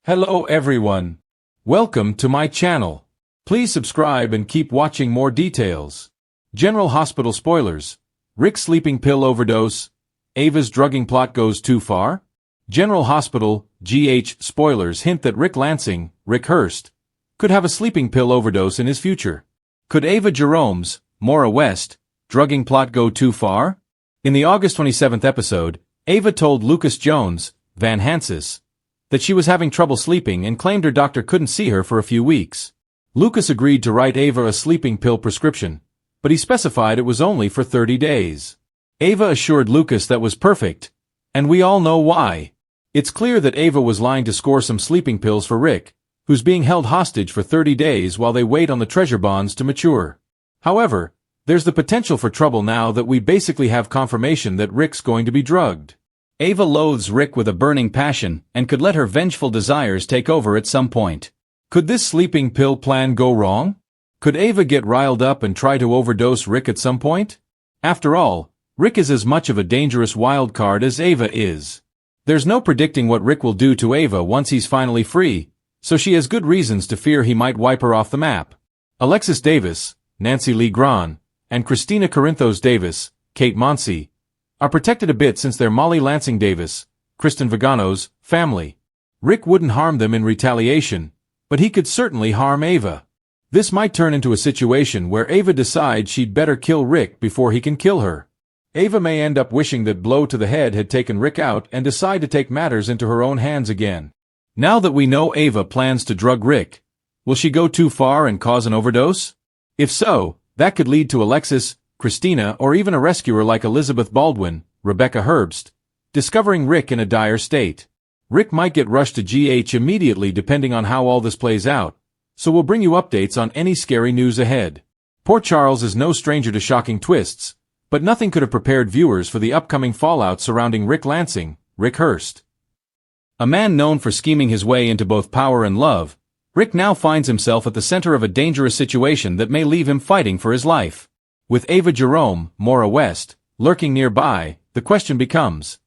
Hello everyone. Welcome to my channel. Please subscribe and keep watching more details. General Hospital spoilers. Rick's sleeping pill overdose. Ava's drugging plot goes too far. General Hospital, GH spoilers hint that Rick Lansing, Rick Hurst, could have a sleeping pill overdose in his future. Could Ava Jerome's, Maura West, drugging plot go too far? In the August 27th episode, Ava told Lucas Jones, Van Hansis, that she was having trouble sleeping and claimed her doctor couldn't see her for a few weeks. Lucas agreed to write Ava a sleeping pill prescription, but he specified it was only for 30 days. Ava assured Lucas that was perfect, and we all know why. It's clear that Ava was lying to score some sleeping pills for Rick, who's being held hostage for 30 days while they wait on the treasure bonds to mature. However, there's the potential for trouble now that we basically have confirmation that Rick's going to be drugged. Ava loathes Rick with a burning passion and could let her vengeful desires take over at some point. Could this sleeping pill plan go wrong? Could Ava get riled up and try to overdose Rick at some point? After all, Rick is as much of a dangerous wild card as Ava is. There's no predicting what Rick will do to Ava once he's finally free, so she has good reasons to fear he might wipe her off the map. Alexis Davis, Nancy Lee Grahn, and Christina Corinthos Davis, Kate Monsey, are protected a bit since they're Molly Lansing Davis, Kristen Vagano's, family. Rick wouldn't harm them in retaliation, but he could certainly harm Ava. This might turn into a situation where Ava decides she'd better kill Rick before he can kill her. Ava may end up wishing that blow to the head had taken Rick out and decide to take matters into her own hands again. Now that we know Ava plans to drug Rick, will she go too far and cause an overdose? If so, that could lead to Alexis, Christina, or even a rescuer like Elizabeth Baldwin, Rebecca Herbst, discovering Rick in a dire state. Rick might get rushed to GH immediately depending on how all this plays out, so we'll bring you updates on any scary news ahead. Port Charles is no stranger to shocking twists, but nothing could have prepared viewers for the upcoming fallout surrounding Rick Lansing, Rick Hurst. A man known for scheming his way into both power and love, Rick now finds himself at the center of a dangerous situation that may leave him fighting for his life. With Ava Jerome, Maura West, lurking nearby, the question becomes,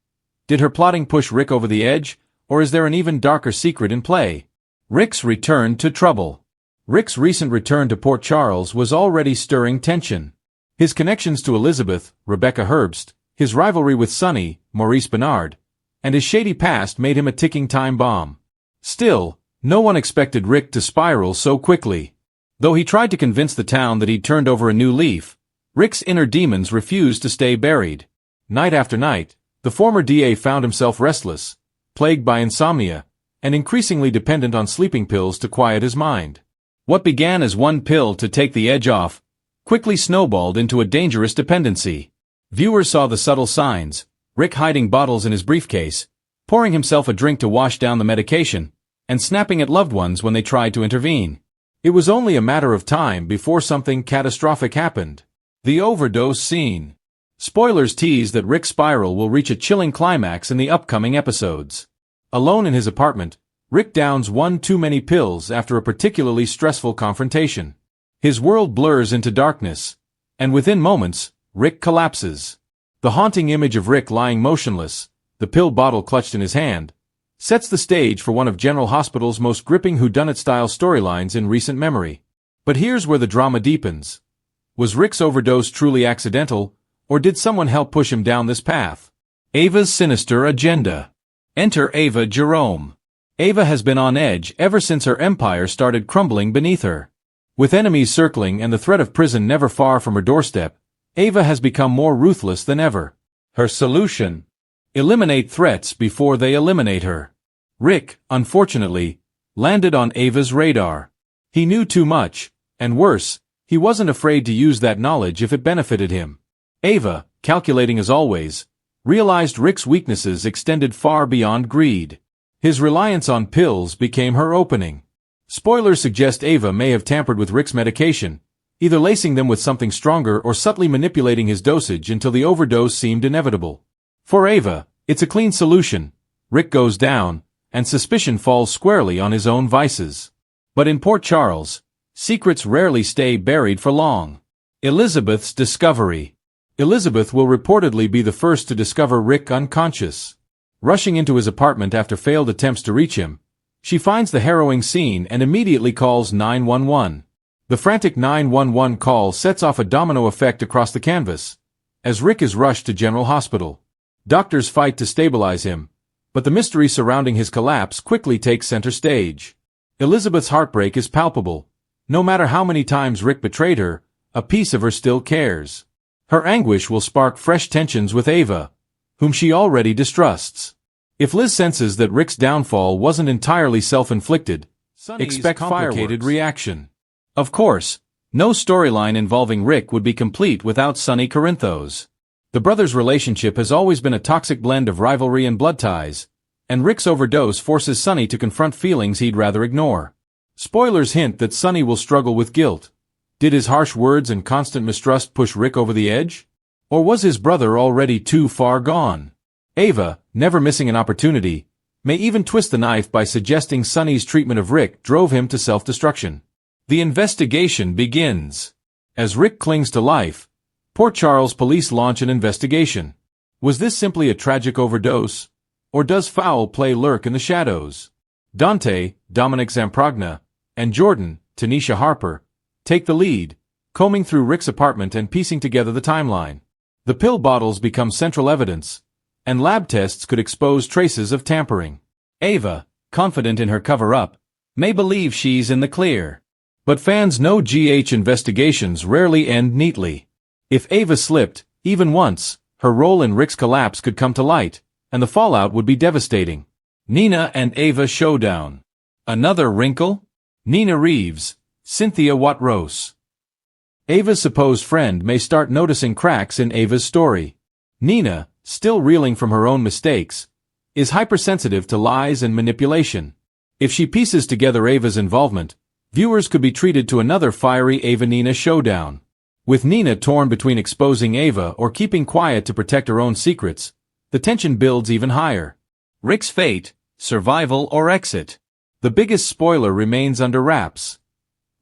did her plotting push Rick over the edge, or is there an even darker secret in play? Rick's return to trouble. Rick's recent return to Port Charles was already stirring tension. His connections to Elizabeth, Rebecca Herbst, his rivalry with Sonny, Maurice Bernard, and his shady past made him a ticking time bomb. Still, no one expected Rick to spiral so quickly. Though he tried to convince the town that he'd turned over a new leaf, Rick's inner demons refused to stay buried. Night after night, the former DA found himself restless, plagued by insomnia, and increasingly dependent on sleeping pills to quiet his mind. What began as one pill to take the edge off, quickly snowballed into a dangerous dependency. Viewers saw the subtle signs, Rick hiding bottles in his briefcase, pouring himself a drink to wash down the medication, and snapping at loved ones when they tried to intervene. It was only a matter of time before something catastrophic happened. The overdose scene. Spoilers tease that Rick's spiral will reach a chilling climax in the upcoming episodes. Alone in his apartment, Rick downs one too many pills after a particularly stressful confrontation. His world blurs into darkness, and within moments, Rick collapses. The haunting image of Rick lying motionless, the pill bottle clutched in his hand, sets the stage for one of General Hospital's most gripping whodunit-style storylines in recent memory. But here's where the drama deepens. Was Rick's overdose truly accidental, or did someone help push him down this path? Ava's sinister agenda. Enter Ava Jerome. Ava has been on edge ever since her empire started crumbling beneath her. With enemies circling and the threat of prison never far from her doorstep, Ava has become more ruthless than ever. Her solution? Eliminate threats before they eliminate her. Rick, unfortunately, landed on Ava's radar. He knew too much, and worse, he wasn't afraid to use that knowledge if it benefited him. Ava, calculating as always, realized Rick's weaknesses extended far beyond greed. His reliance on pills became her opening. Spoilers suggest Ava may have tampered with Rick's medication, either lacing them with something stronger or subtly manipulating his dosage until the overdose seemed inevitable. For Ava, it's a clean solution. Rick goes down, and suspicion falls squarely on his own vices. But in Port Charles, secrets rarely stay buried for long. Elizabeth's discovery. Elizabeth will reportedly be the first to discover Rick unconscious. Rushing into his apartment after failed attempts to reach him, She finds the harrowing scene and immediately calls 911. The frantic 911 call sets off a domino effect across the canvas, as Rick is rushed to General Hospital. Doctors fight to stabilize him, but the mystery surrounding his collapse quickly takes center stage. Elizabeth's heartbreak is palpable. No matter how many times Rick betrayed her, a piece of her still cares. Her anguish will spark fresh tensions with Ava, whom she already distrusts. If Liz senses that Rick's downfall wasn't entirely self-inflicted, expect complicated reaction. Of course, no storyline involving Rick would be complete without Sonny Corinthos. The brothers' relationship has always been a toxic blend of rivalry and blood ties, and Rick's overdose forces Sonny to confront feelings he'd rather ignore. Spoilers hint that Sonny will struggle with guilt. Did his harsh words and constant mistrust push Rick over the edge? Or was his brother already too far gone? Ava, never missing an opportunity, may even twist the knife by suggesting Sonny's treatment of Rick drove him to self-destruction. The investigation begins. As Rick clings to life, Port Charles police launch an investigation. Was this simply a tragic overdose? Or does foul play lurk in the shadows? Dante, Dominic Zamprogna, and Jordan, Tanisha Harper, take the lead, combing through Rick's apartment and piecing together the timeline. The pill bottles become central evidence, and lab tests could expose traces of tampering. Ava, confident in her cover-up, may believe she's in the clear. But fans know GH investigations rarely end neatly. If Ava slipped, even once, her role in Rick's collapse could come to light, and the fallout would be devastating. Nina and Ava showdown. Another wrinkle? Nina Reeves, Cynthia Watrose. Ava's supposed friend may start noticing cracks in Ava's story. Nina, still reeling from her own mistakes, is hypersensitive to lies and manipulation. If she pieces together Ava's involvement, viewers could be treated to another fiery Ava-Nina showdown. With Nina torn between exposing Ava or keeping quiet to protect her own secrets, the tension builds even higher. Rick's fate, survival or exit. The biggest spoiler remains under wraps.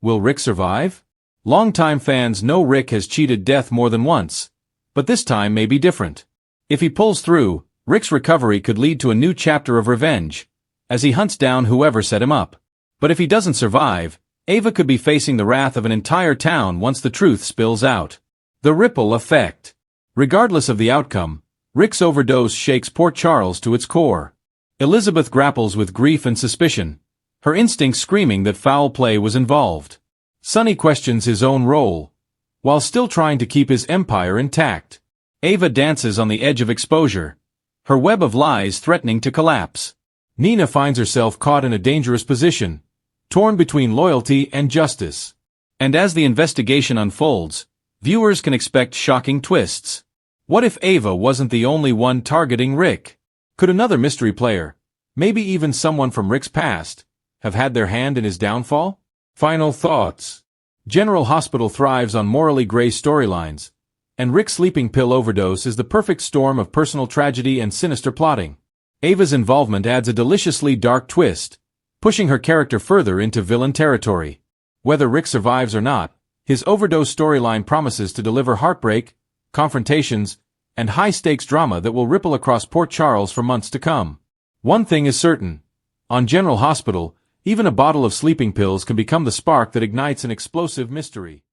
Will Rick survive? Longtime fans know Rick has cheated death more than once, but this time may be different. If he pulls through, Rick's recovery could lead to a new chapter of revenge, as he hunts down whoever set him up. But if he doesn't survive, Ava could be facing the wrath of an entire town once the truth spills out. The ripple effect. Regardless of the outcome, Rick's overdose shakes Port Charles to its core. Elizabeth grapples with grief and suspicion, her instincts screaming that foul play was involved. Sonny questions his own role, while still trying to keep his empire intact. Ava dances on the edge of exposure, her web of lies threatening to collapse. Nina finds herself caught in a dangerous position, torn between loyalty and justice. And as the investigation unfolds, viewers can expect shocking twists. What if Ava wasn't the only one targeting Rick? Could another mystery player, maybe even someone from Rick's past, have had their hand in his downfall? Final thoughts. General Hospital thrives on morally gray storylines, and Rick's sleeping pill overdose is the perfect storm of personal tragedy and sinister plotting. Ava's involvement adds a deliciously dark twist, pushing her character further into villain territory. Whether Rick survives or not, his overdose storyline promises to deliver heartbreak, confrontations, and high-stakes drama that will ripple across Port Charles for months to come. One thing is certain. On General Hospital, even a bottle of sleeping pills can become the spark that ignites an explosive mystery.